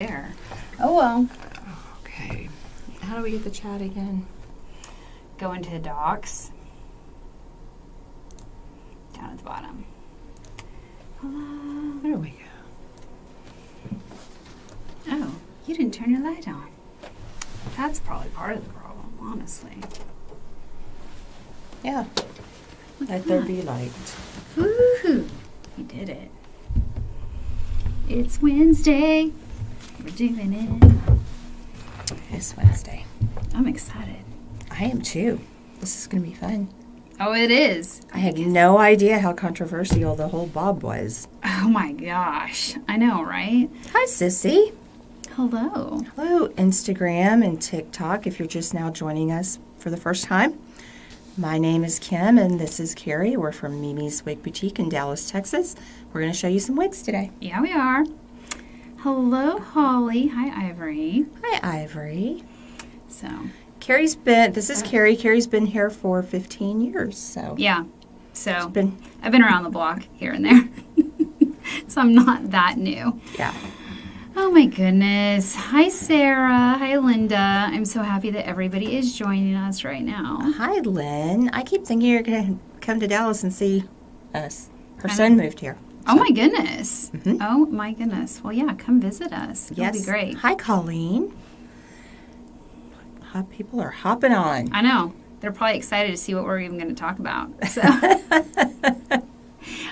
There. Oh, well. Okay. How do we get the chat again? Go into the docs. Down at the bottom. Hello. There we go. Oh, you didn't turn your light on. That's probably part of the problem, honestly. Yeah. Look Let at there that. be light. Woohoo! You did it. It's Wednesday. We're doing it. It's Wednesday. I'm excited. I am too. This is going to be fun. Oh, it is. I had no idea how controversial the whole Bob was. Oh my gosh. I know, right? Hi, Sissy. Hello. Hello, Instagram and TikTok, if you're just now joining us for the first time. My name is Kim, and this is Keri. We're from Mimi's Wig Boutique in Dallas, Texas. We're going to show you some wigs today. Yeah, we are. Hello, Holly. Hi, Ivory. Hi, Ivory. So, This is Keri. Keri's been here for 15 years, so. yeah. So, It's been, I've been around the block here and there. So, I'm not that new. yeah. Oh, my goodness. Hi, Sarah. Hi, Linda. I'm so happy that everybody is joining us right now. Hi, Lynn. I keep thinking you're going to come to Dallas and see us. Her I son know. moved here. Oh, my goodness. Mhm. Oh, my goodness. Well, yeah, come visit us. It'll be great. Hi, Colleen. People are hopping on. I know. They're probably excited to see what we're even going to talk about. So.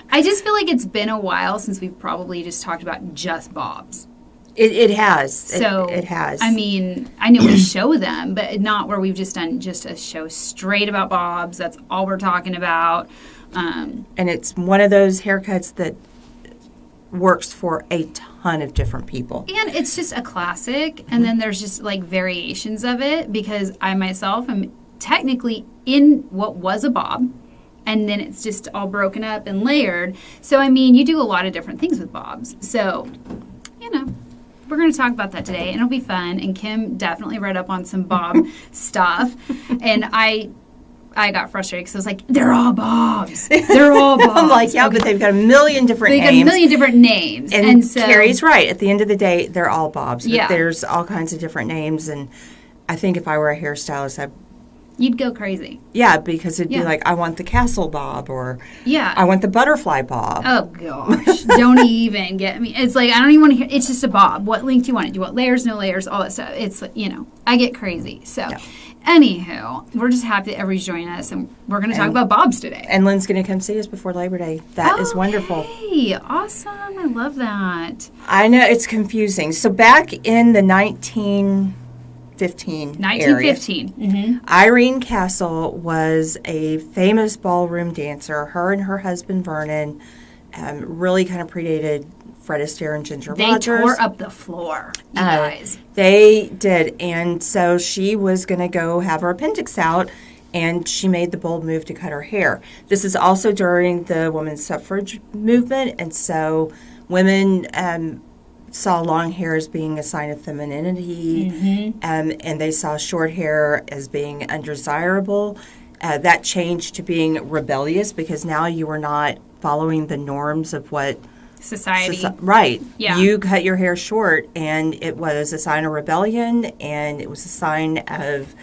I just feel like it's been a while since we've probably just talked about just bobs. It has. So it has. I mean, I know we show them, but not where we've just done just a show straight about bobs. That's all we're talking about. And it's one of those haircuts that works for a ton of different people. And it's just a classic, and then there's just like variations of it because I myself am technically in what was a bob, and then it's just all broken up and layered. So, I mean, you do a lot of different things with bobs. So, you know, we're going to talk about that today, and it'll be fun. And Kim definitely read up on some bob stuff, and I got frustrated because I was like, they're all bobs. They're all bobs. I'm like, yeah, but they've got a million different They got a names. million different names. And so, Keri's right. At the end of the day, they're all bobs. But Yeah. there's all kinds of different names. And I think if I were a hairstylist, you'd go crazy. because it'd be Yeah. like, I want the castle bob, or Yeah. I want the butterfly bob. Oh, gosh. Don't even get me. It's like, I don't even want to hear. It's just a bob. What length do you want? Do you want layers, no layers, all that stuff? It's, you know, I get crazy. So, Yeah. anywho, we're just happy that everybody's joining us, and we're going to talk about bobs today. And Lynn's going to come see us before Labor Day. That is wonderful. Hey, awesome. I love that. I know, it's confusing. So back in the 1915 1915. area, Irene Castle was a famous ballroom dancer. Her and her husband Vernon really kind of predated Fred Astaire and Ginger They Rogers. tore up the floor, you guys. They did. And so she was going to go have her appendix out, and she made the bold move to cut her hair. This is also during the women's suffrage movement, and so women saw long hair as being a sign of femininity, and they saw short hair as being undesirable. That changed to being rebellious because now you were not following the norms of what Society. right. Yeah. You cut your hair short, and it was a sign of rebellion, and it was a sign of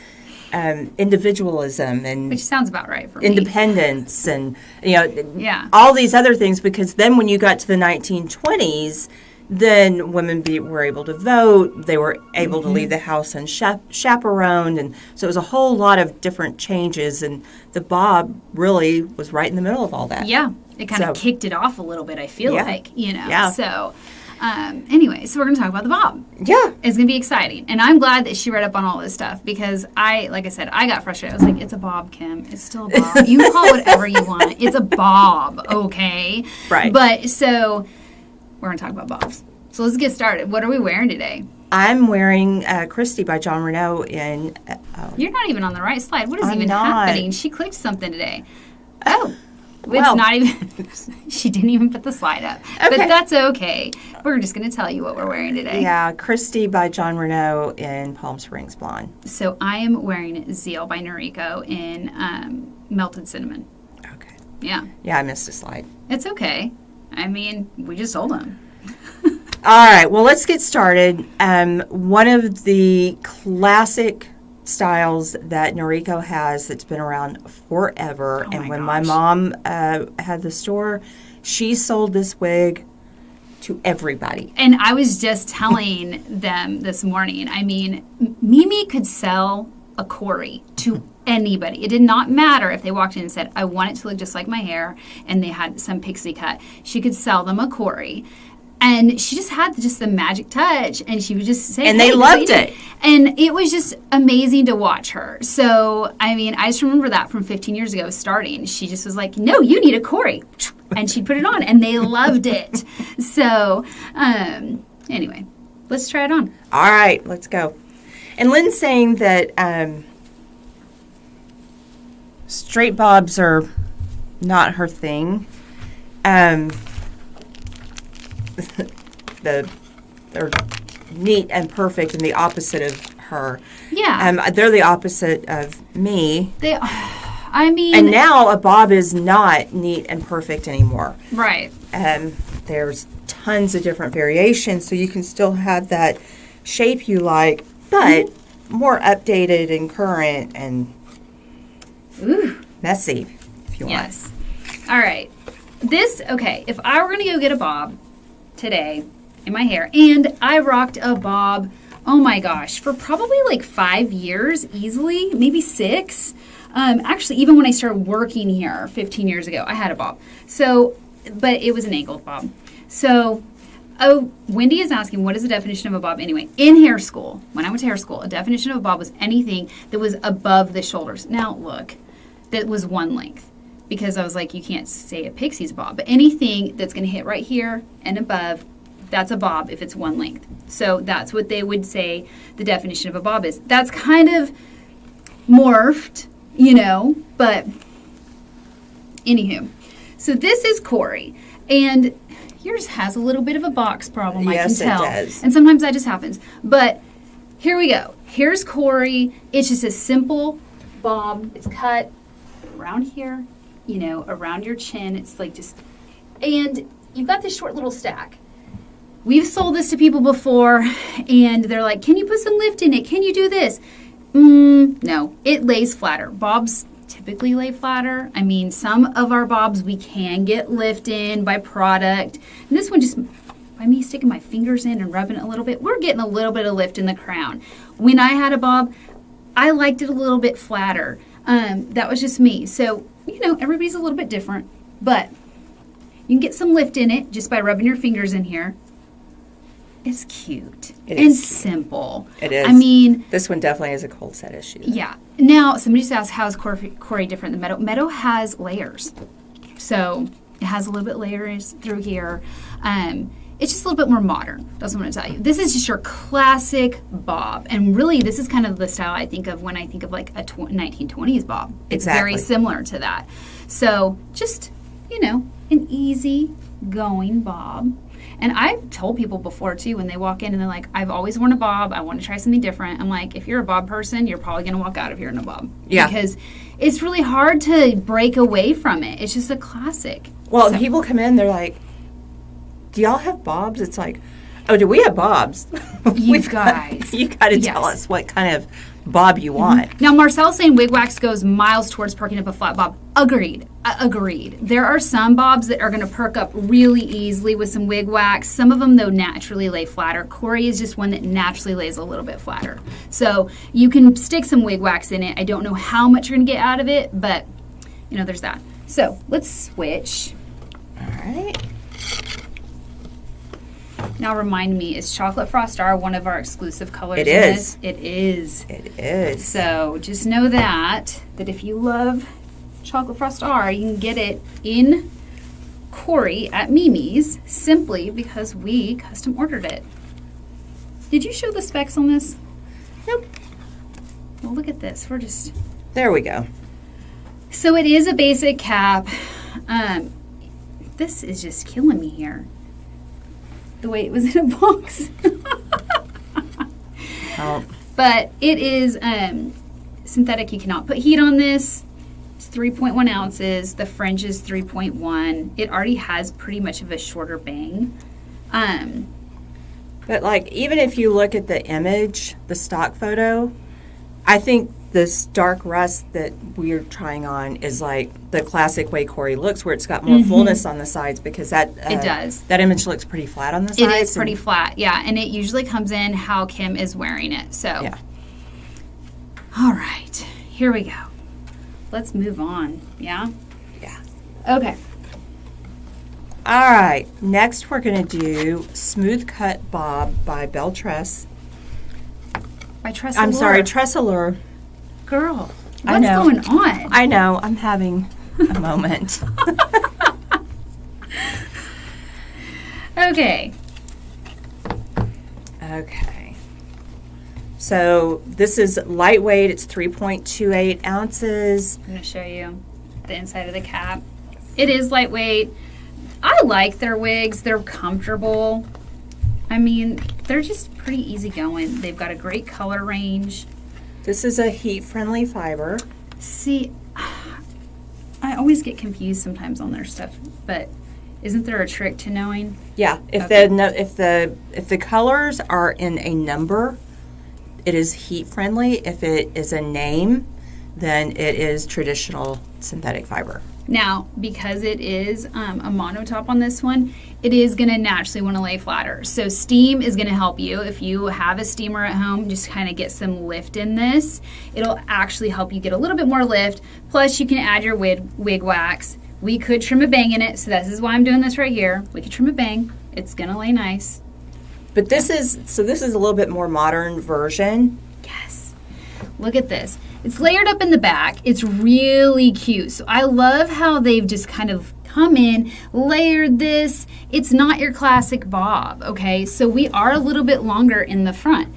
individualism and Which sounds about right for me. independence, and Yeah. all these other things. Because then, when you got to the 1920s, then women were able to vote. They were able to leave the house unchaperoned, and so it was a whole lot of different changes. And the bob really was right in the middle of all that. Yeah, it kind of So- kicked it off a little bit, I feel Yeah. like, you know. Yeah. So, anyway, so we're going to talk about the bob. Yeah. It's going to be exciting. And I'm glad that she read up on all this stuff because like I said, I got frustrated. I was like, it's a bob, Kim. It's still a bob. You can call it whatever you want. It's a bob, okay? Right. But so we're going to talk about bobs. So let's get started. What are we wearing today? I'm wearing Kristi by Jon Renau in. You're not even on the right slide. What is I'm even not. happening? She clicked something today. Oh. Well. It's not even, she didn't even put the slide up. But Okay. that's okay. We're just going to tell you what we're wearing today. Yeah, Kristi by Jon Renau in Palm Springs Blonde. So I am wearing Zeal by Noriko in Melted Cinnamon. Okay. Yeah. Yeah, I missed a slide. It's okay. I mean, we just sold them. All right, well, let's get started. One of the classic styles that Noriko has that's been around forever, and when my mom had the store, she sold this wig to everybody. And I was just telling them this morning, I mean, Mimi could sell a Cory to anybody. It did not matter if they walked in and said, I want it to look just like my hair, and they had some pixie cut. She could sell them a Cory. And she just had just the magic touch, and she would just say, and they loved it. And it was just amazing to watch her. So, I mean, I just remember that from 15 years ago starting. She just was like, no, you need a Cory. And she'd put it on, and they loved it. So, anyway, let's try it on. All right, let's go. And Lynn's saying that straight bobs are not her thing. They're neat and perfect and the opposite of her. Yeah. They're the opposite of me. They, I mean. And now a bob is not neat and perfect anymore. Right. There's tons of different variations, so you can still have that shape you like, but more updated and current and messy, if you want. Yes. All right. If I were going to go get a bob today in my hair, and I rocked a bob, oh my gosh, for probably like 5 years easily, maybe 6. Actually, even when I started working here 15 years ago, I had a bob. So, but it was an angled bob. So, Wendy is asking, what is the definition of a bob anyway? In hair school, when I went to hair school, a definition of a bob was anything that was above the shoulders. Now, look, that was one length. Because I was like, you can't say a pixie's bob. But anything that's going to hit right here and above, that's a bob if it's one length. So that's what they would say the definition of a bob is. That's kind of morphed, but anywho. So this is Cory. And yours has a little bit of a box problem, yes, I can tell. It does. And sometimes that just happens. But here we go. Here's Cory. It's just a simple bob. It's cut around here. Around your chin. It's like just, and you've got this short little stack. We've sold this to people before, and they're like, can you put some lift in it? Can you do this? No, it lays flatter. Bobs typically lay flatter. I mean, some of our bobs we can get lift in by product. And this one just, by me sticking my fingers in and rubbing it a little bit, we're getting a little bit of lift in the crown. When I had a bob, I liked it a little bit flatter. That was just me. So, everybody's a little bit different, but you can get some lift in it just by rubbing your fingers in here. It's cute and simple. It is. I mean, this one definitely has a cold set issue. Yeah. Now, somebody just asked, how is Cory different than Meadow? Meadow has layers. So it has a little bit layers through here. It's just a little bit more modern. That's what I'm going to tell you. This is just your classic bob. And really, this is kind of the style I think of when I think of like a 1920s bob. It's very similar to that. So just, an easy going bob. And I've told people before, too, when they walk in and they're like, I've always worn a bob. I want to try something different. I'm like, if you're a bob person, you're probably going to walk out of here in a bob. Yeah. Because it's really hard to break away from it. It's just a classic. Well, people come in, they're like, do y'all have bobs? It's like, oh, do we have bobs? You guys. You got to tell us what kind of bob you want. Mm-hmm. Now, Marcel's saying wig wax goes miles towards perking up a flat bob. Agreed. Agreed. There are some bobs that are going to perk up really easily with some wig wax. Some of them, though, naturally lay flatter. Cory is just one that naturally lays a little bit flatter. So you can stick some wig wax in it. I don't know how much you're going to get out of it, but, there's that. So let's switch. All right. Now remind me, is Chocolate Frost Star one of our exclusive colors? It is. It is. It is. So just know that if you love Chocolate Frost R, you can get it in Cory at Mimi's simply because we custom ordered it. Did you show the specs on this? Nope. Well, look at this. We're just... There we go. So it is a basic cap. This is just killing me here. The way it was in a box. Oh. But it is synthetic. You cannot put heat on this. It's 3.1 ounces. The fringe is 3.1. It already has pretty much of a shorter bang. But, like, even if you look at the image, the stock photo, I think this dark rust that we're trying on is, like, the classic way Cory looks, where it's got more fullness on the sides, because that It does. That image looks pretty flat on the sides. It is pretty flat, yeah. And it usually comes in how Kim is wearing it. So, Yeah. All right. Here we go. Let's move on. Yeah? Yeah. Okay. All right. Next, we're going to do Smooth Cut Bob by Belle Tress. By Tress I'm Allure. sorry, Tress Allure. Girl, I what's know. going on? I know. I'm having a moment. Okay. Okay. So this is lightweight. It's 3.28 ounces. I'm going to show you the inside of the cap. It is lightweight. I like their wigs. They're comfortable. I mean, they're just pretty easy going. They've got a great color range. This is a heat-friendly fiber. See, I always get confused sometimes on their stuff, but isn't there a trick to knowing? Yeah. If Okay. the colors are in a number, it is heat-friendly. If it is a name, then it is traditional synthetic fiber. Now, because it is a monotop on this one, it is going to naturally want to lay flatter. So steam is going to help you. If you have a steamer at home, just kind of get some lift in this. It'll actually help you get a little bit more lift. Plus, you can add your wig wax. We could trim a bang in it, so this is why I'm doing this right here. We could trim a bang. It's going to lay nice. But this is a little bit more modern version. Yes. Look at this. It's layered up in the back. It's really cute. So I love how they've just kind of come in, layered this. It's not your classic bob, okay? So we are a little bit longer in the front.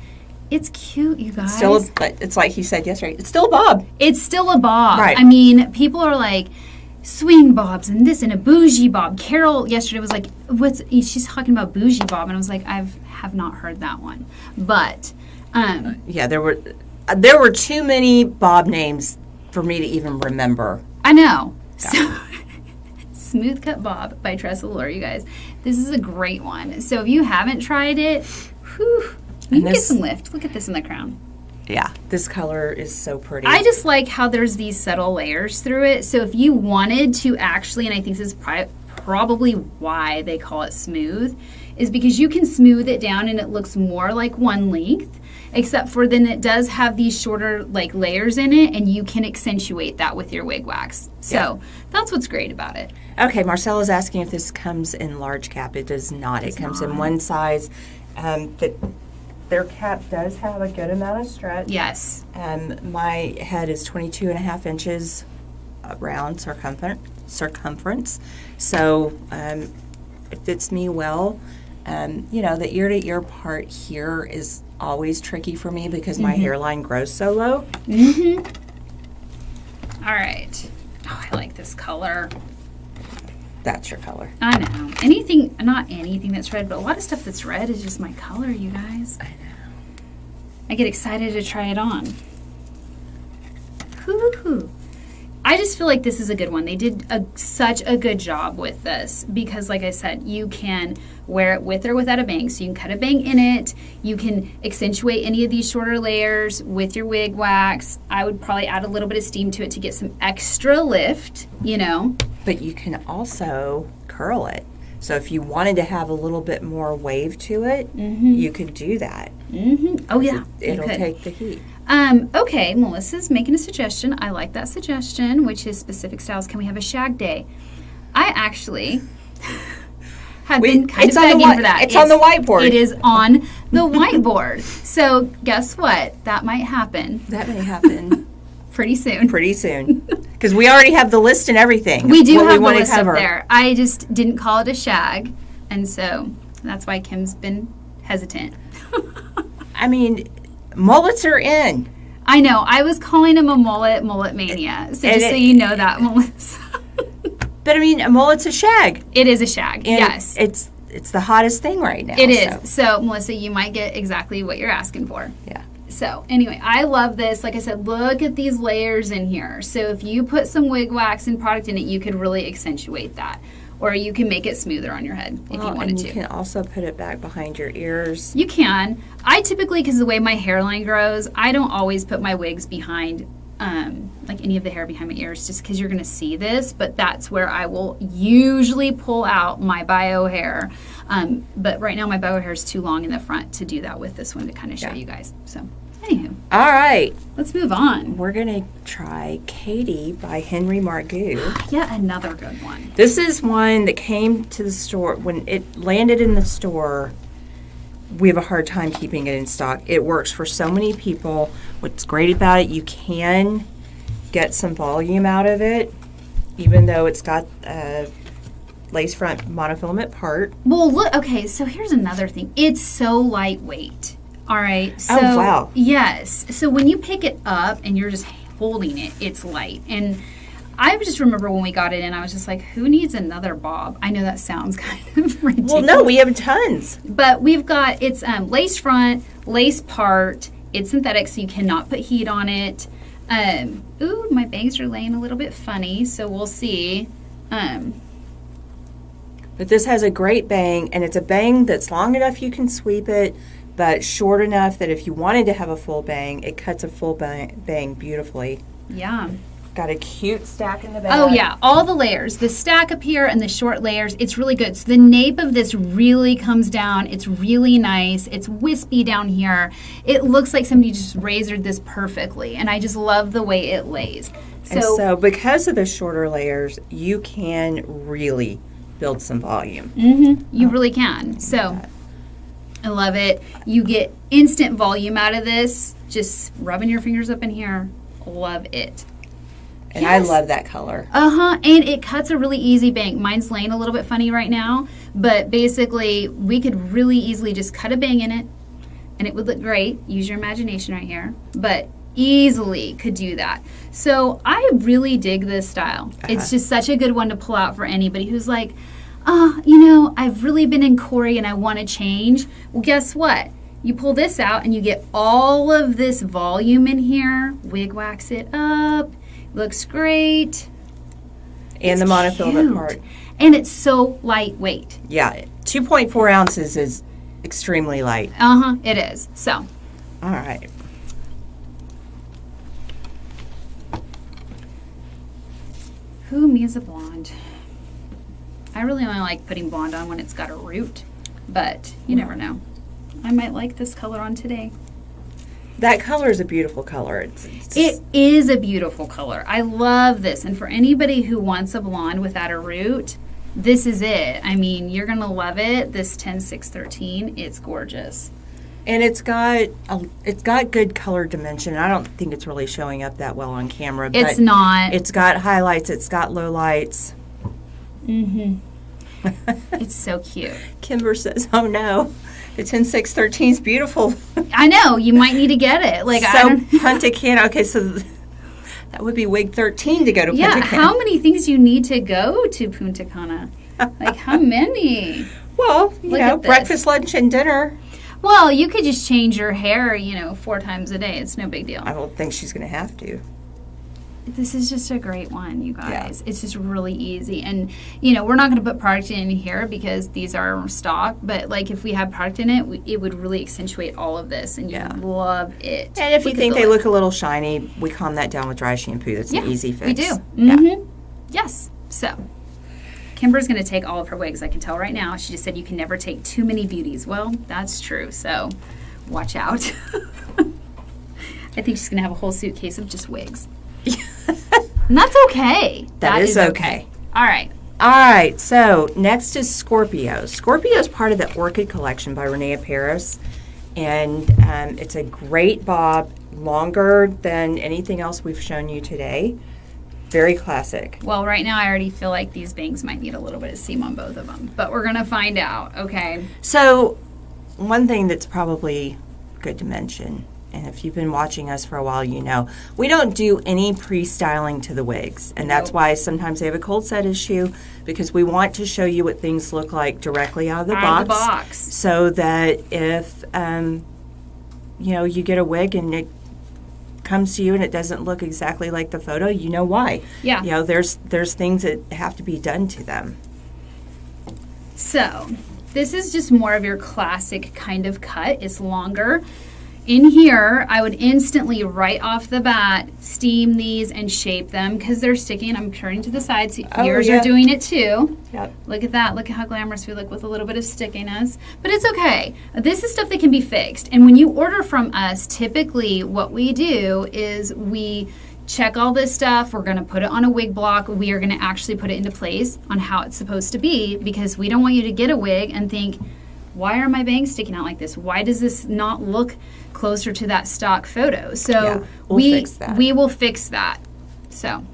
It's cute, you guys. It's like he said yesterday. It's still a bob. It's still a bob. Right. I mean, people are like, swing bobs and this and a bougie bob. Carol yesterday was like, she's talking about bougie bob. And I was like, I have not heard that one. But, Yeah, there were too many bob names for me to even remember. I know. Yeah. So, Smooth Cut Bob by Tress Allure, you guys. This is a great one. So if you haven't tried it, you can get some lift. Look at this in the crown. Yeah, this color is so pretty. I just like how there's these subtle layers through it. So if you wanted to actually, and I think this is probably why they call it smooth, is because you can smooth it down and it looks more like one length, except for then it does have these shorter like layers in it, and you can accentuate that with your wig wax. So that's what's great about it. Okay, Marcella's asking if this comes in large cap. It does not. It comes in one size. Their cap does have a good amount of stretch. Yes. My head is 22 and a half inches around circumference. So it fits me well. The ear-to-ear part here is always tricky for me because my hairline grows so low. All right. Oh, I like this color. That's your color. I know. Not anything that's red, but a lot of stuff that's red is just my color, you guys. I know. I get excited to try it on. Hoo-hoo-hoo. I just feel like this is a good one. They did such a good job with this because, like I said, you can wear it with or without a bang. So you can cut a bang in it. You can accentuate any of these shorter layers with your wig wax. I would probably add a little bit of steam to it to get some extra lift, But you can also curl it. So if you wanted to have a little bit more wave to it, you could do that. Oh, yeah. It'll take the heat. Okay, Melissa's making a suggestion. I like that suggestion, which is specific styles. Can we have a shag day? I actually have been kind of begging for that. It's on the whiteboard. It is on the whiteboard. So guess what? That might happen. That may happen. Pretty soon. Because we already have the list and everything. We do have the list up there. I just didn't call it a shag, and so that's why Kim's been hesitant. I mean, mullets are in. I know. I was calling him a mullet mania. So just so you know that, Melissa. But I mean, a mullet's a shag. It is a shag, and yes. It's the hottest thing right now. It is. So, Melissa, you might get exactly what you're asking for. Yeah. So, anyway, I love this. Like I said, look at these layers in here. So, if you put some wig wax and product in it, you could really accentuate that. or you can make it smoother on your head if you wanted and to. You can also put it back behind your ears. You can. I typically, because the way my hairline grows, I don't always put my wigs behind, like any of the hair behind my ears, just because you're going to see this. But that's where I will usually pull out my bio hair. But right now my bio hair is too long in the front to do that with this one to kind of show you guys. So, anywho. All right. Let's move on. We're going to try Katie by Henry Margaux. Yet another good one. This is one that came to the store. When it landed in the store, we have a hard time keeping it in stock. It works for so many people. What's great about it, you can get some volume out of it, even though it's got a lace front monofilament part. Well, look, okay, so here's another thing. It's so lightweight. All right. So, oh, wow. Yes. So when you pick it up and you're just holding it, it's light. And I just remember when we got it in, I was just like, who needs another bob? I know that sounds kind of ridiculous. Well, no, we have tons. But we've got, it's lace front, lace part. It's synthetic, so you cannot put heat on it. Ooh, my bangs are laying a little bit funny, so we'll see. But this has a great bang, and it's a bang that's long enough you can sweep it, but short enough that if you wanted to have a full bang, it cuts a full bang beautifully. Yeah. Got a cute stack in the back. Oh, yeah. All the layers. The stack up here and the short layers. It's really good. So the nape of this really comes down. It's really nice. It's wispy down here. It looks like somebody just razored this perfectly. And I just love the way it lays. So because of the shorter layers, you can really build some volume. You really can. So I love it. You get instant volume out of this. Just rubbing your fingers up in here. Love it. And yes. I love that color. And it cuts a really easy bang. Mine's laying a little bit funny right now, but basically we could really easily just cut a bang in it and it would look great. Use your imagination right here, but easily could do that. So I really dig this style. It's just such a good one to pull out for anybody who's like, I've really been in Cory and I want to change. Well, guess what? You pull this out and you get all of this volume in here, wig wax it up. Looks great. And the monofilament part. And it's so lightweight. Yeah, 2.4 ounces is extremely light. It is. So. All right. Who me as a blonde? I really only like putting blonde on when it's got a root, but you never know. I might like this color on today. That color is a beautiful color. It is a beautiful color. I love this. And for anybody who wants a blonde without a root, this is it. I mean, you're going to love it. This 10-6-13, it's gorgeous. And it's got good color dimension. I don't think it's really showing up that well on camera. But it's not. It's got highlights. It's got lowlights. It's so cute. Kimber says, oh no. The 10-6-13 is beautiful. I know. You might need to get it. Like Punta Cana. Okay, so that would be Wig 13 to go to Punta Cana. Yeah, how many things you need to go to Punta Cana? Like, how many? Well, breakfast, lunch, and dinner. Well, you could just change your hair, 4 times a day. It's no big deal. I don't think she's going to have to. This is just a great one, you guys. Yeah. It's just really easy. And, we're not going to put product in here because these are stock. But, if we had product in it, it would really accentuate all of this. And you'd love it. And if you think they look a little shiny, we calm that down with dry shampoo. That's an easy fix. We do. Yeah. Yes. So, Kimber's going to take all of her wigs. I can tell right now. She just said you can never take too many beauties. Well, that's true. So, watch out. I think she's going to have a whole suitcase of just wigs. And that's okay. That is okay. All right. So next is Scorpio. Scorpio is part of the Orchid collection by Renee Paris. And it's a great bob, longer than anything else we've shown you today. Very classic. Well, right now I already feel like these bangs might need a little bit of seam on both of them. But we're going to find out, okay? So one thing that's probably good to mention, and if you've been watching us for a while, we don't do any pre-styling to the wigs. And that's why sometimes they have a cold set issue, because we want to show you what things look like directly out of the box. So that if, you get a wig and it comes to you and it doesn't look exactly like the photo, you know why. Yeah. There's things that have to be done to them. So this is just more of your classic kind of cut. It's longer. In here, I would instantly, right off the bat, steam these and shape them because they're sticking. I'm turning to the side. So yours are doing it too. Yep. Look at that. Look at how glamorous we look with a little bit of stickiness. But it's okay. This is stuff that can be fixed. And when you order from us, typically what we do is we check all this stuff. We're going to put it on a wig block. We are going to actually put it into place on how it's supposed to be because we don't want you to get a wig and think, why are my bangs sticking out like this? Why does this not look closer to that stock photo? So we'll fix that. We will fix that. So.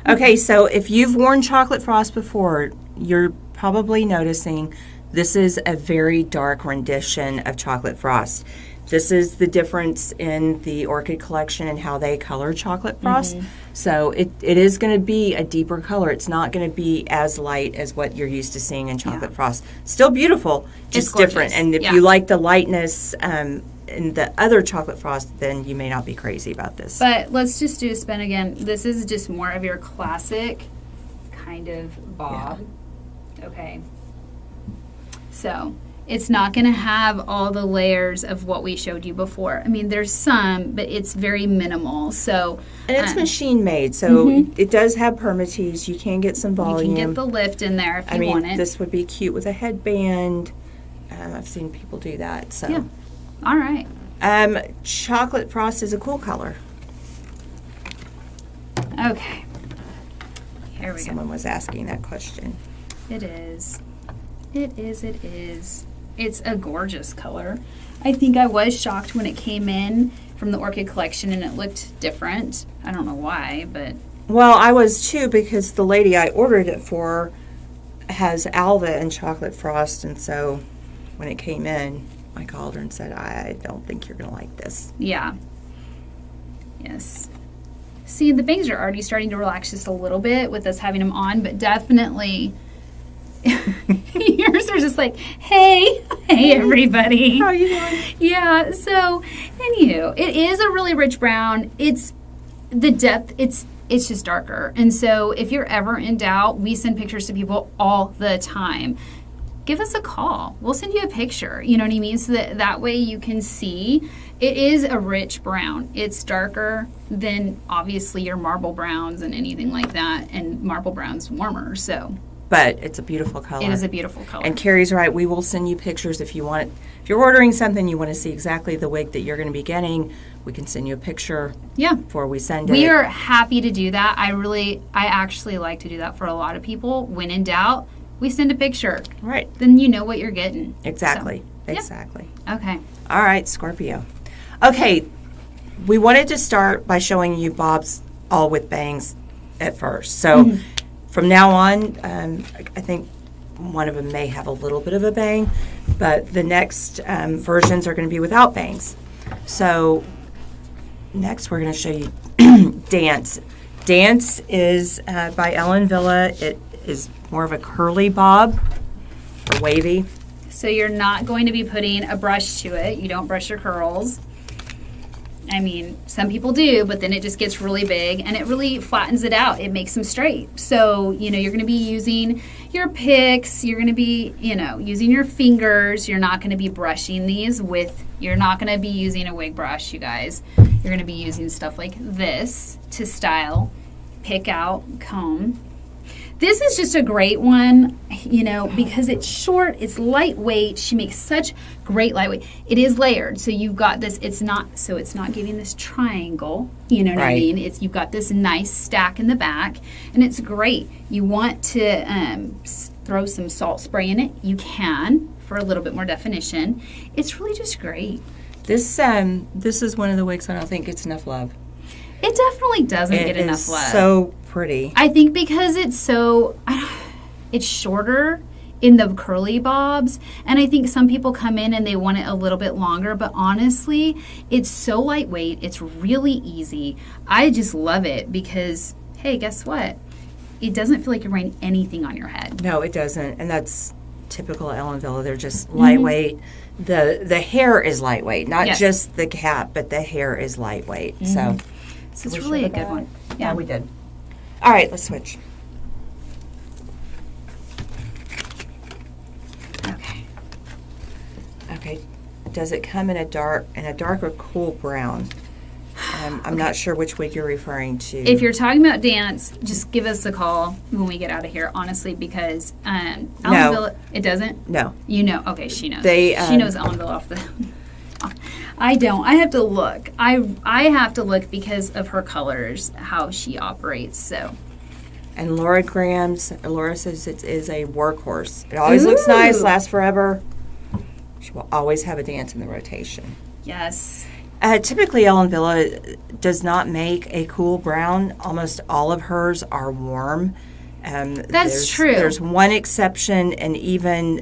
Okay, so if you've worn chocolate frost before, you're probably noticing this is a very dark rendition of chocolate frost. This is the difference in the Orchid collection and how they color chocolate frost. So it is going to be a deeper color. It's not going to be as light as what you're used to seeing in chocolate frost. Still beautiful, just different. And if you like the lightness in the other chocolate frost, then you may not be crazy about this. But let's just do a spin again. This is just more of your classic kind of bob. Yeah. Okay. So it's not going to have all the layers of what we showed you before. I mean, there's some, but it's very minimal. So, and it's machine made, so it does have permatease. You can get some volume. You can get the lift in there if you want it. This would be cute with a headband. I've seen people do that. So, yeah. All right. Chocolate frost is a cool color. Okay. Here we go. Someone was asking that question. It is. It is. It is. It's a gorgeous color. I think I was shocked when it came in from the Orchid collection and it looked different. I don't know why, but... Well, I was too because the lady I ordered it for has Alva and chocolate frost, and so when it came in, I called her and said, I don't think you're going to like this. Yeah. Yes. See, the bangs are already starting to relax just a little bit with us having them on, but definitely... Yours are just like, hey everybody. How are you doing? Yeah, so anywho, it is a really rich brown. It's the depth, it's just darker. And so if you're ever in doubt, we send pictures to people all the time. Give us a call. We'll send you a picture. You know what I mean? So that way you can see. It is a rich brown. It's darker than obviously your marble browns and anything like that. And marble brown's warmer, so. But it's a beautiful color. It is a beautiful color. And Keri's right. We will send you pictures if you want it. If you're ordering something, you want to see exactly the wig that you're going to be getting, we can send you a picture before we send it. We are happy to do that. I actually like to do that for a lot of people. When in doubt, we send a picture. Right. Then you know what you're getting. Exactly. So, exactly. Okay. All right, Scorpio. Okay, we wanted to start by showing you bobs all with bangs at first. So from now on, I think one of them may have a little bit of a bang, but the next versions are going to be without bangs. So next we're going to show you Dance. Dance is by Ellen Villa. It is more of a curly bob or wavy. So you're not going to be putting a brush to it. You don't brush your curls. I mean, some people do, but then it just gets really big and it really flattens it out. It makes them straight. So, you're going to be using your picks. You're going to be, using your fingers. You're not going to be brushing these you're not going to be using a wig brush, you guys. You're going to be using stuff like this to style, pick out, comb. This is just a great one, because it's short, it's lightweight. She makes such great lightweight. It is layered, so you've got this. It's not giving this triangle. You know what I mean? You've got this nice stack in the back, and it's great. You want to throw some salt spray in it, you can for a little bit more definition. It's really just great. This is one of the wigs I don't think gets enough love. It definitely doesn't get enough love. So pretty. I think because it's shorter in the curly bobs, and I think some people come in and they want it a little bit longer, but honestly, it's so lightweight. It's really easy. I just love it because, hey, guess what? It doesn't feel like you're wearing anything on your head. No, it doesn't, and that's typical Ellen Villa. They're just lightweight. The hair is lightweight, not just the cap, but the hair is lightweight. So it's really a good one. Yeah, we did. All right, let's switch. does it come in a dark or cool brown? I'm not sure which wig you're referring to. If you're talking about dance, just give us a call when we get out of here, honestly, because Ellenville, it doesn't? No. You know. Okay, she knows. She knows Ellenville off the... I don't. I have to look. I have to look because of her colors, how she operates, so... And Laura says it is a workhorse. It always looks nice, lasts forever. She will always have a dance in the rotation. Yes. Typically, Ellen Villa does not make a cool brown. Almost all of hers are warm. That's true. There's one exception, and even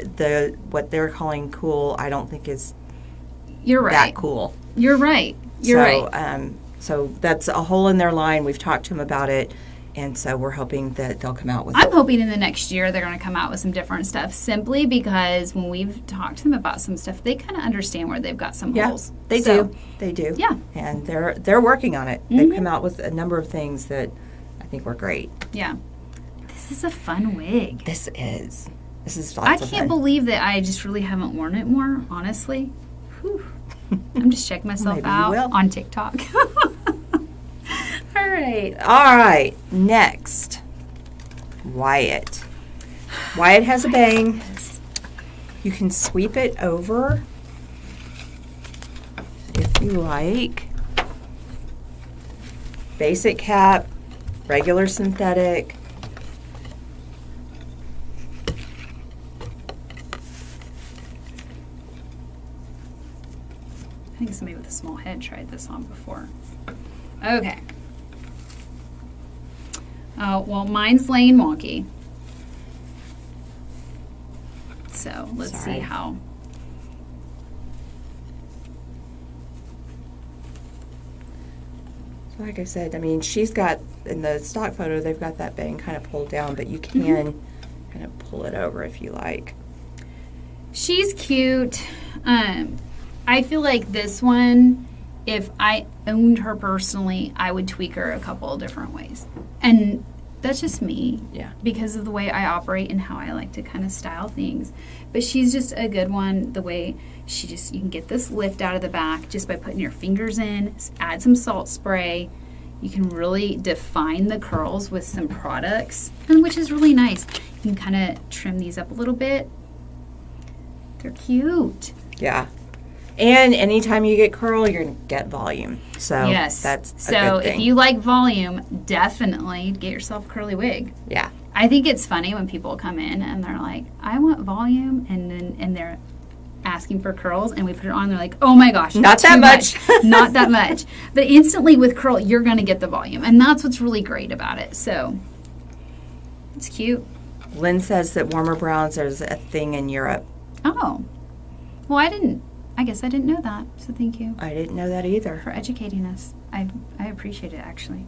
what they're calling cool, I don't think is that cool. You're right. You're right. So that's a hole in their line. We've talked to them about it. And so we're hoping that they'll come out with I'm hoping in the next year they're going to come out with some different stuff, simply because when we've talked to them about some stuff, they kind of understand where they've got some holes. They do. They do. Yeah. And they're working on it. Mm-hmm. They've come out with a number of things that I think were great. Yeah. This is a fun wig. This is lots of fun. I can't believe that I just really haven't worn it more, honestly. Whew. I'm just checking myself out on TikTok. All right. Next, Wyatt. Wyatt has a bang. You can sweep it over if you like. Basic cap, regular synthetic. I think somebody with a small head tried this on before. Okay. Oh, well, mine's laying wonky. So let's see how. Like I said, I mean, she's got, in the stock photo, they've got that bang kind of pulled down, but you can kind of pull it over if you like. She's cute. I feel like this one, if I owned her personally, I would tweak her a couple of different ways. And that's just me. Yeah. Because of the way I operate and how I like to kind of style things. But she's just a good one, the way you can get this lift out of the back just by putting your fingers in, add some salt spray. You can really define the curls with some products, and which is really nice. You can kind of trim these up a little bit. They're cute. Yeah. And anytime you get curl, you're going to get volume. So yes. That's a so good thing. If you like volume, definitely get yourself a curly wig. Yeah. I think it's funny when people come in and they're like, I want volume, and they're asking for curls, and we put it on, and they're like, oh my gosh, not that much. Not that much. But instantly with curl, you're going to get the volume, and that's what's really great about it. So it's cute. Lynn says that warmer browns is a thing in Europe. Oh. Well, I guess I didn't know that, so thank you. I didn't know that either. For educating us. I appreciate it, actually.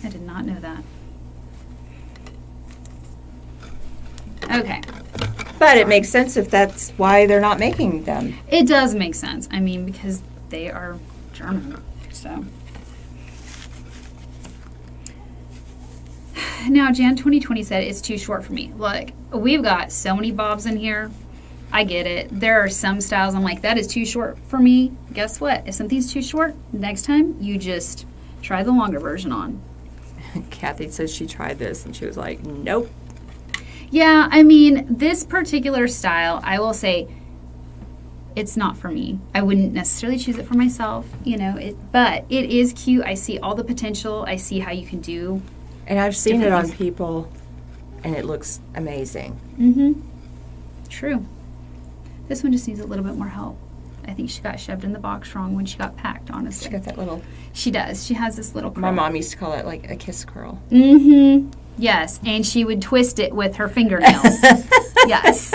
I did not know that. Okay. But it makes sense if that's why they're not making them. It does make sense. I mean, because they are German, so. Now, Jan 2020 said it's too short for me. Look, we've got so many bobs in here. I get it. There are some styles I'm like, that is too short for me. Guess what? If something's too short, next time you just try the longer version on. Kathy says she tried this and she was like, nope. Yeah, I mean, this particular style, I will say, it's not for me. I wouldn't necessarily choose it for myself, but it is cute. I see all the potential. I see how you can do. And I've seen it on people, and it looks amazing. Mm-hmm. True. This one just needs a little bit more help. I think she got shoved in the box wrong when she got packed, honestly. She got that little... She does. She has this little curl. My mom used to call it like a kiss curl. Mm-hmm. Yes, and she would twist it with her fingernails. Yes.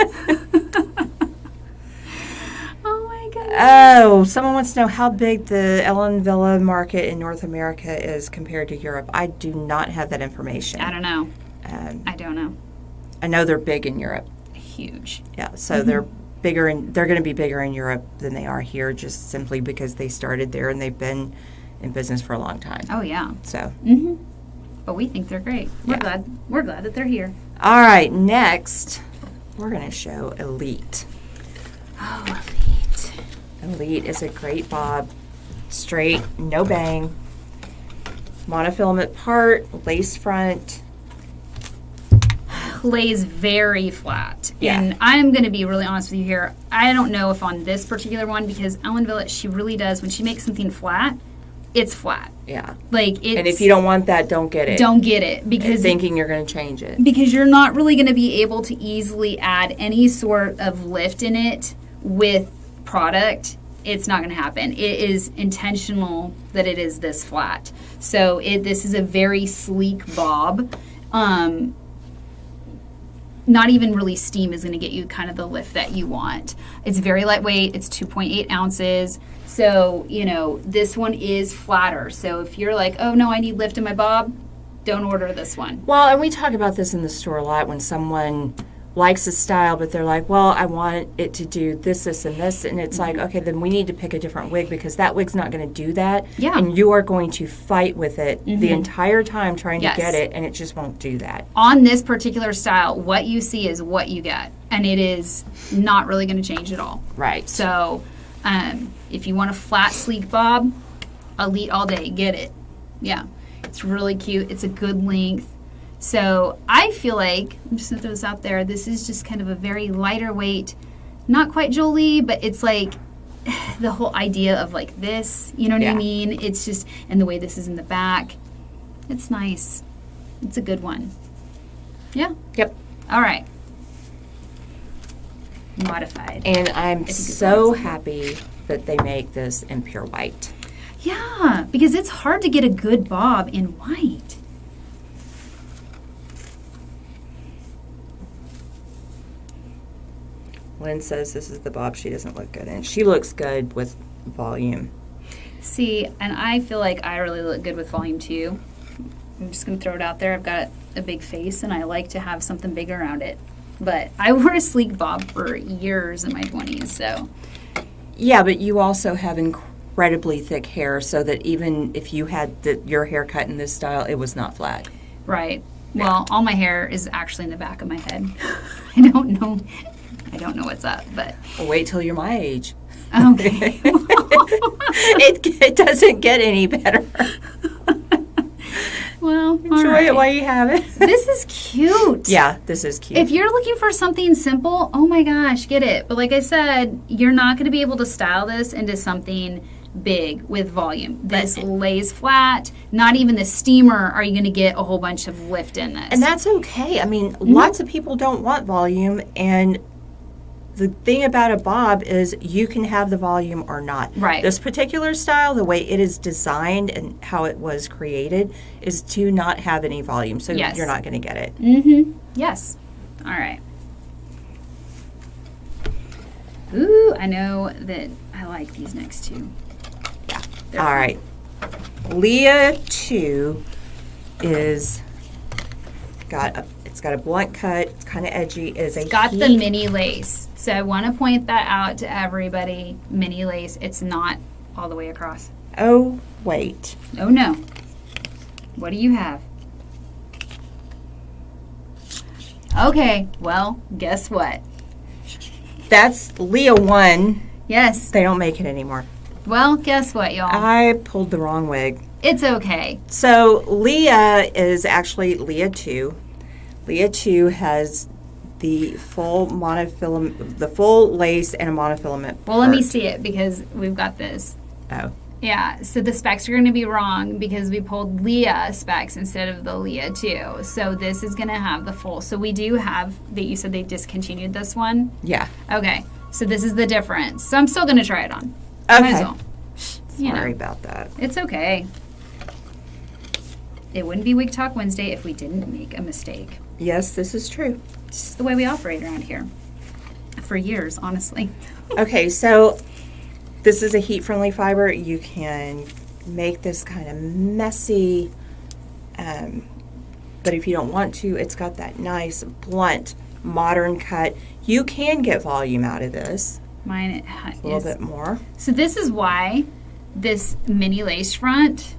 Oh, my goodness. Oh, someone wants to know how big the Ellen Villa market in North America is compared to Europe. I do not have that information. I don't know. I don't know. I know they're big in Europe. Huge. Yeah, so they're bigger, and they're going to be bigger in Europe than they are here, just simply because they started there and they've been in business for a long time. Oh yeah. So. Mm-hmm. But we think they're great. We're glad that they're here. All right, next we're going to show Elite. Oh, Elite. Elite is a great bob. Straight, no bang. Monofilament part, lace front. Lays very flat. Yeah. And I'm going to be really honest with you here. I don't know if on this particular one, because Ellen Villett, she really does, when she makes something flat, it's flat. Yeah. Like, it's... And if you don't want that, don't get it. Don't get it. Because thinking you're going to change it. Because you're not really going to be able to easily add any sort of lift in it with product. It's not going to happen. It is intentional that it is this flat. So this is a very sleek bob. Not even really steam is going to get you kind of the lift that you want. It's very lightweight. It's 2.8 ounces. So, this one is flatter. So if you're like, oh, no, I need lift in my bob, don't order this one. Well, and we talk about this in the store a lot when someone likes a style, but they're like, well, I want it to do this, this, and this. And it's like, okay, then we need to pick a different wig because that wig's not going to do that. Yeah. And you are going to fight with it the entire time trying to get it, and it just won't do that. On this particular style, what you see is what you get. And it is not really going to change at all. Right. So if you want a flat, sleek bob, Elite all day. Get it. Yeah. It's really cute. It's a good length. So I feel like, I'm just going to throw this out there, this is just kind of a very lighter weight, not quite Jolie, but it's like the whole idea of like this, you know what I mean? It's just, and the way this is in the back, it's nice. It's a good one. Yeah? Yep. All right. Modified. And I'm so happy that they make this in pure white. Yeah, because it's hard to get a good bob in white. Lynn says this is the bob she doesn't look good in. She looks good with volume. See, and I feel like I really look good with volume too. I'm just going to throw it out there. I've got a big face, and I like to have something big around it. But I wore a sleek bob for years in my 20s, so. Yeah, but you also have incredibly thick hair, so that even if you had your hair cut in this style, it was not flat. Right. Well, all my hair is actually in the back of my head. I don't know what's up, but. Well, wait till you're my age. Okay. it doesn't get any better. Well, enjoy it while you have it. This is cute. Yeah, this is cute. If you're looking for something simple, oh my gosh, get it. But like I said, you're not going to be able to style this into something big with volume. This lays flat. Not even the steamer are you going to get a whole bunch of lift in this. And that's okay. I mean, lots of people don't want volume, and the thing about a bob is you can have the volume or not. Right. This particular style, the way it is designed and how it was created, is to not have any volume. So you're not going to get it. Mm-hmm. Yes. All right. Ooh, I know that I like these next two. Yeah. They're all fun. right. Lia II is it's got a blunt cut. It's kind of edgy. It's got the mini lace. So I want to point that out to everybody. Mini lace. It's not all the way across. Oh, wait. Oh, no. What do you have? Okay. Well, guess what? That's Lia I. Yes. They don't make it anymore. Well, guess what, y'all? I pulled the wrong wig. It's okay. So Lia is actually Lia II. Lia II has the full monofilament, the full lace and a monofilament. Well, let me see it because we've got this. Oh. Yeah, so the specs are going to be wrong because we pulled Lia specs instead of the Lia II. So this is going to have the full. So we do have that. You said they discontinued this one? Yeah. Okay, so this is the difference. So I'm still going to try it on. Okay. Might as well. Sorry about that. It's okay. It wouldn't be Wig Talk Wednesday if we didn't make a mistake. Yes, this is true. It's just the way we operate around here. For years, honestly. Okay, so this is a heat-friendly fiber. You can make this kind of messy, but if you don't want to, it's got that nice, blunt, modern cut. You can get volume out of this. Mine is a little bit more. So this is why this mini lace front,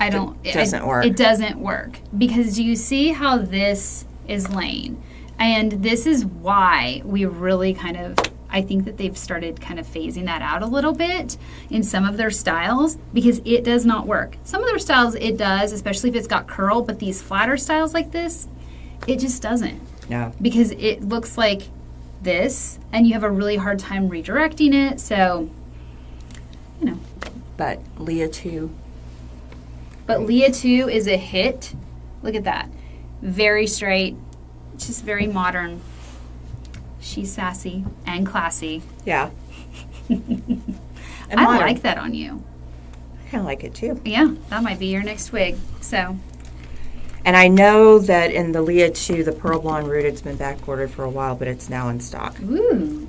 it doesn't work. It doesn't work. Because do you see how this is laying? And this is why we really kind of I think that they've started kind of phasing that out a little bit in some of their styles because it does not work. Some of their styles it does, especially if it's got curl, but these flatter styles like this, it just doesn't. No. Because it looks like this, and you have a really hard time redirecting it, so, you know. But Lia II. But Lia II is a hit. Look at that. Very straight, just very modern. She's sassy and classy. Yeah. I like that on you. I kind of like it too. Yeah, that might be your next wig. So. And I know that in the Lia II, the pearl blonde rooted's been back ordered for a while, but it's now in stock. Ooh.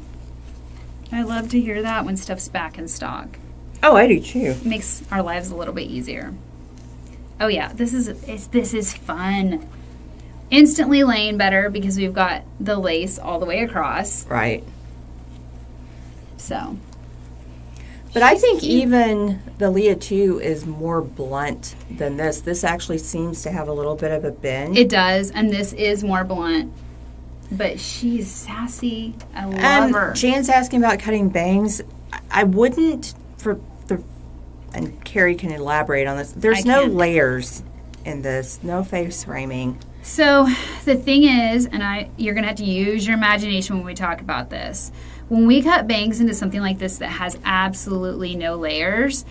I love to hear that when stuff's back in stock. Oh, I do too. It makes our lives a little bit easier. Oh yeah, this is fun. Instantly laying better because we've got the lace all the way across. Right. So. But I think even the Lia II is more blunt than this. This actually seems to have a little bit of a bend. It does, and this is more blunt. But she's sassy. I love her. Jan's asking about cutting bangs. I wouldn't and Keri can elaborate on this. There's no layers in this, no face framing. So the thing is, and you're going to have to use your imagination when we talk about this. When we cut bangs into something like this that has absolutely no layers,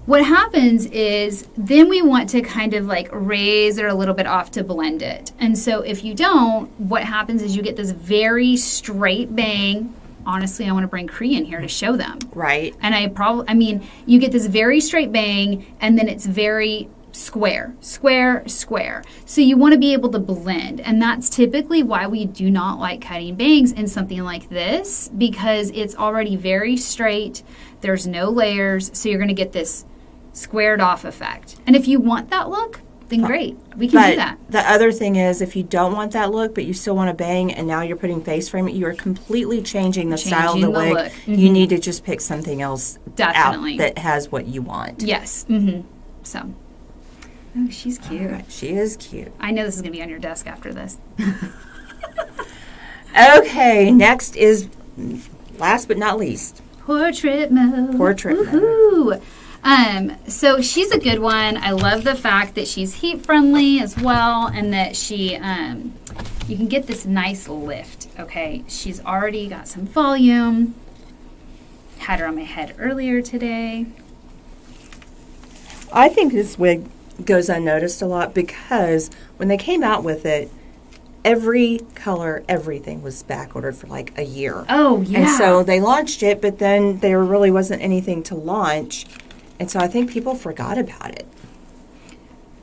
what happens is then we want to kind of like raise it a little bit off to blend it. And so if you don't, what happens is you get this very straight bang. Honestly, I want to bring Keri in here to show them. Right. And you get this very straight bang, and then it's very square. So you want to be able to blend, and that's typically why we do not like cutting bangs in something like this, because it's already very straight. There's no layers, so you're going to get this squared off effect. And if you want that look, then great. We can do that. The other thing is, if you don't want that look, but you still want a bang, and now you're putting face frame, you are completely changing the style of the wig. Look. Mm-hmm. You need to just pick something else Definitely. out that has what you want. Yes. Mm-hmm. So. Oh, she's cute. Right. She is cute. I know this is going to be on your desk after this. Okay, next is, last but not least, Portrait mode. Woohoo! So she's a good one. I love the fact that she's heat friendly as well, and that she, you can get this nice lift. Okay, she's already got some volume. Had her on my head earlier today. I think this wig goes unnoticed a lot because when they came out with it, every color, everything was back ordered for like a year. Oh, yeah. And so they launched it, but then there really wasn't anything to launch. And so I think people forgot about it.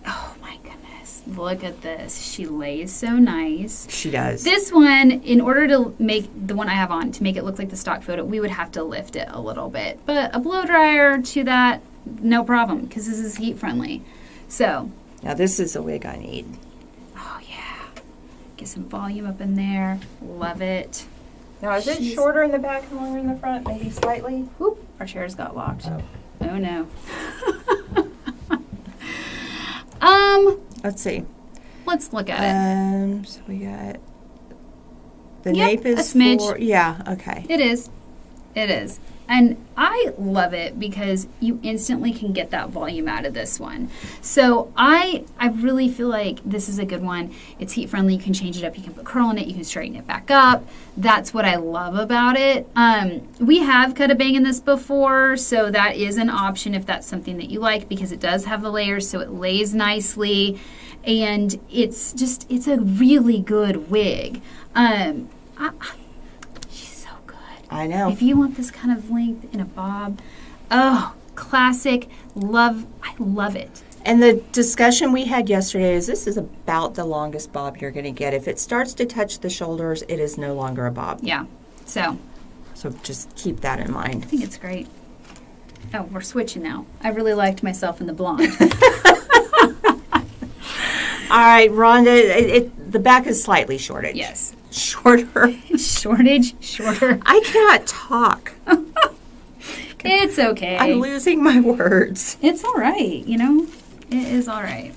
Oh, my goodness. Look at this. She lays so nice. She does. This one, in order to make the one I have on, to make it look like the stock photo, we would have to lift it a little bit. But a blow dryer to that, no problem, because this is heat friendly. So. Now this is a wig I need. Oh, yeah. Get some volume up in there. Love it. Now is it shorter in the back and longer in the front? Maybe slightly? Whoop, our chairs got locked. Oh no. Let's see. Let's look at it. So we got the nape is a smidge. Yeah, okay. It is. It is. And I love it because you instantly can get that volume out of this one. So I really feel like this is a good one. It's heat friendly. You can change it up. You can put curl in it. You can straighten it back up. That's what I love about it. We have cut a bang in this before, so that is an option if that's something that you like, because it does have the layers, so it lays nicely. And it's a really good wig. I know. If you want this kind of length in a bob, oh, classic. I love it. And the discussion we had yesterday is this is about the longest bob you're going to get. If it starts to touch the shoulders, it is no longer a bob. Yeah. So just keep that in mind. I think it's great. Oh, we're switching now. I really liked myself in the blonde. All right, Rhonda, the back is slightly shorted. Yes. Shorter. Shorter. I cannot talk. It's okay. I'm losing my words. It's all right, It is all right.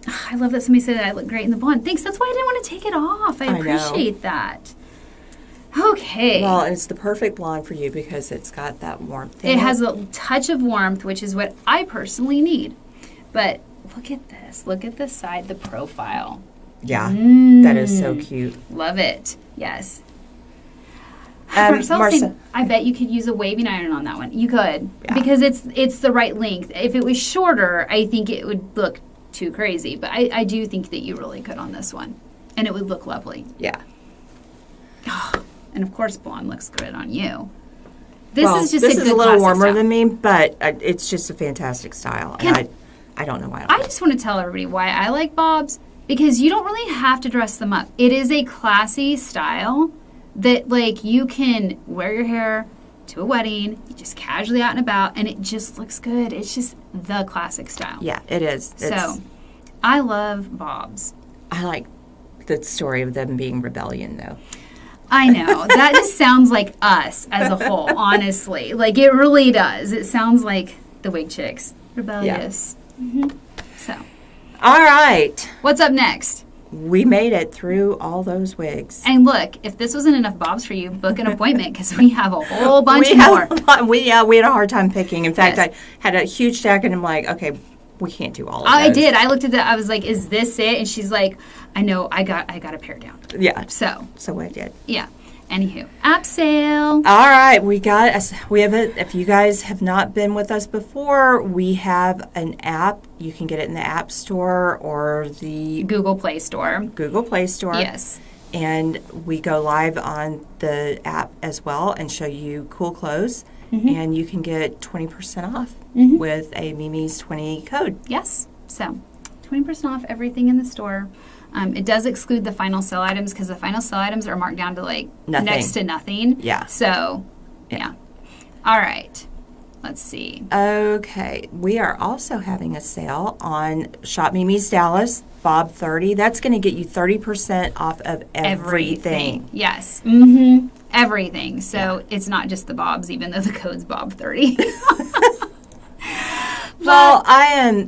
I love that somebody said that I look great in the blonde. Thanks. That's why I didn't want to take it off. I appreciate that. Okay. Well, it's the perfect blonde for you because it's got that warmth in it has a touch of warmth, which is what I personally need. But look at this. Look at the side, the profile. Yeah, that is so cute. Love it. Yes. Marcia. I bet you could use a waving iron on that one. You could. Yeah. Because it's the right length. If it was shorter, I think it would look too crazy. But I do think that you really could on this one. And it would look lovely. Yeah. And of course, blonde looks good on you. This is just this a is good a little classic warmer style. than me, but it's just a fantastic style. And I don't know why. I just want to tell everybody why I like bobs, because you don't really have to dress them up. It is a classy style that, like, you can wear your hair to a wedding, just casually out and about, and it just looks good. It's just the classic style. Yeah, it is. So, I love bobs. I like the story of them being rebellion, though. I know. That just sounds like us as a whole, honestly. Like, it really does. It sounds like the Wig Chicks. Rebellious. Yeah. Mm-hmm. So. All right. What's up next? We made it through all those wigs. And look, if this wasn't enough bobs for you, book an appointment because we have a whole bunch more. We had a hard time picking. In fact, Yes. I had a huge stack, and I'm like, okay, we can't do all of those. I did. I looked at that. I was like, "Is this it?" And she's like, "I know. I got a pair down." Yeah. So I did. yeah. Anywho, app sale. All right, we have it. If you guys have not been with us before, we have an app. You can get it in the App Store or the Google Play Store. Google Play Store. Yes. And we go live on the app as well and show you cool clothes. Mm-hmm. And you can get 20% off with a Mimi's 20 code. Yes. So 20% off everything in the store. It does exclude the final sale items because the final sale items are marked down to like Nothing. next to nothing. Yeah. So, yeah. All right. Let's see. Okay. We are also having a sale on Shop Mimi's Dallas, Bob 30. That's going to get you 30% off of everything. Yes. Mm-hmm. Everything. So it's not just the bobs, even though the code's Bob 30. Well,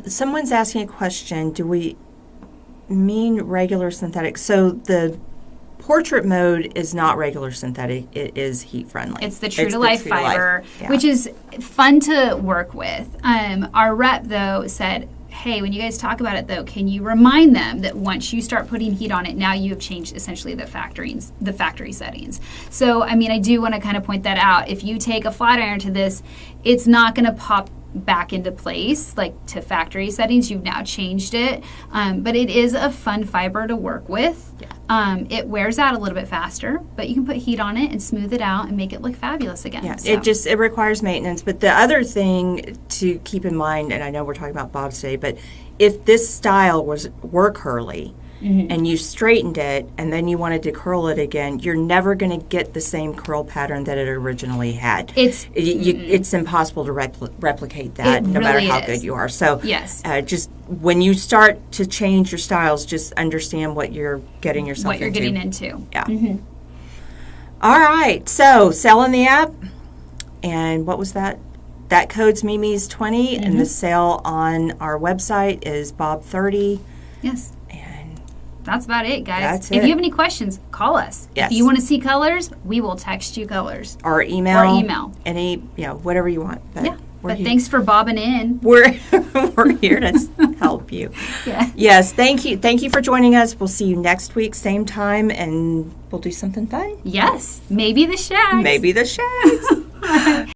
someone's asking a question. Do we mean regular synthetic? So the portrait mode is not regular synthetic. It is heat friendly. It's the true to life fiber, which is fun to work with. Our rep, though, said, hey, when you guys talk about it, though, can you remind them that once you start putting heat on it, now you have changed essentially the factory settings. So, I mean, I do want to kind of point that out. If you take a flat iron to this, it's not going to pop back into place like to factory settings. You've now changed it, but it is a fun fiber to work with. It wears out a little bit faster, but you can put heat on it and smooth it out and make it look fabulous again. Yeah, so. it requires maintenance. But the other thing to keep in mind, and I know we're talking about bobs today, but if this style were curly and you straightened it and then you wanted to curl it again, you're never going to get the same curl pattern that it originally had. It's impossible to replicate that, no matter how good you are. So yes. Just when you start to change your styles, just understand what you're getting yourself into. What you're getting into. Yeah. Mm-hmm. All right. So sell in the app. And what was that? That code's Mimi's 20, and the sale on our website is Bob 30. Yes. That's about it, guys. That's if you have any questions, call us. Yes. If you want to see colors, we will text you colors. Or email. Any, whatever you want. But thanks for bobbing in. We're here to help you. Yeah. Yes, thank you. Thank you for joining us. We'll see you next week, same time, and we'll do something fun. Yes. Maybe the shags. Maybe the shags.